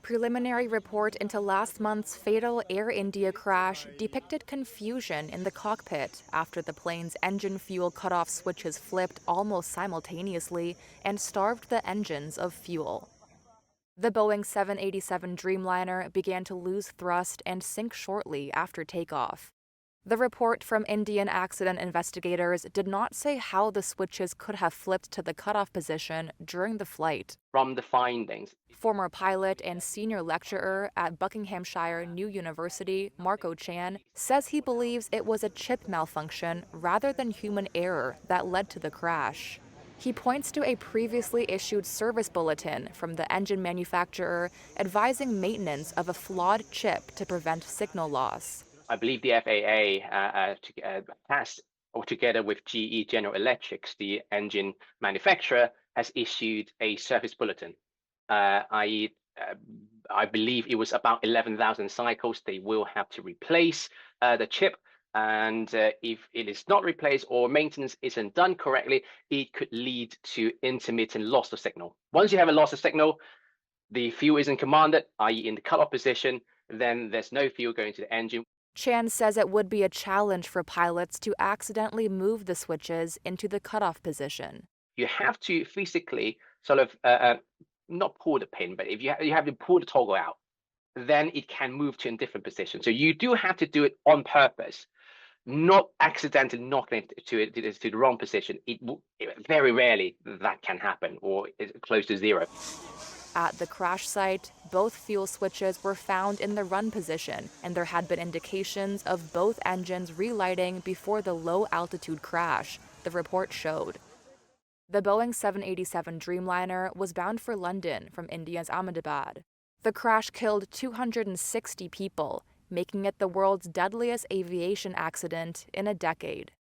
preliminary report into last month's fatal Air India crash depicted confusion in the cockpit after the plane's engine fuel cutoff switches flipped almost simultaneously and starved the engines of fuel. The Boeing 787 Dreamliner began to lose thrust and sink shortly after takeoff. The report from Indian accident investigators did not say how the switches could have flipped to the cutoff position during the flight. From the findings, Former pilot and senior lecturer at Buckinghamshire New University, Marco Chan, says he believes it was a chip malfunction rather than human error that led to the crash. He points to a previously issued service bulletin from the engine manufacturer advising maintenance of a flawed chip to prevent signal loss. I believe the FAA has, or together with GE General Electric, the engine manufacturer, has issued a service bulletin. I believe it was about 11,000 cycles. They will have to replace the chip. And if it is not replaced or maintenance isn't done correctly, it could lead to intermittent loss of signal. Once you have a loss of signal, the fuel isn't commanded, i.e. in the cutoff position, then there's no fuel going to the engine. Chan says it would be a challenge for pilots to accidentally move the switches into the cutoff position. You have to physically sort of not pull the pin, but if you have to pull the toggle out, then it can move to a different position. So you do have to do it on purpose, not accidentally knocking it to the wrong position. Very rarely that can happen, or it's close to zero. At the crash site, both fuel switches were found in the run position, and there had been indications of both engines relighting before the low-altitude crash, the report showed. The Boeing 787 Dreamliner was bound for London from India's Ahmedabad. The crash killed 260 people, making it the world's deadliest aviation accident in a decade.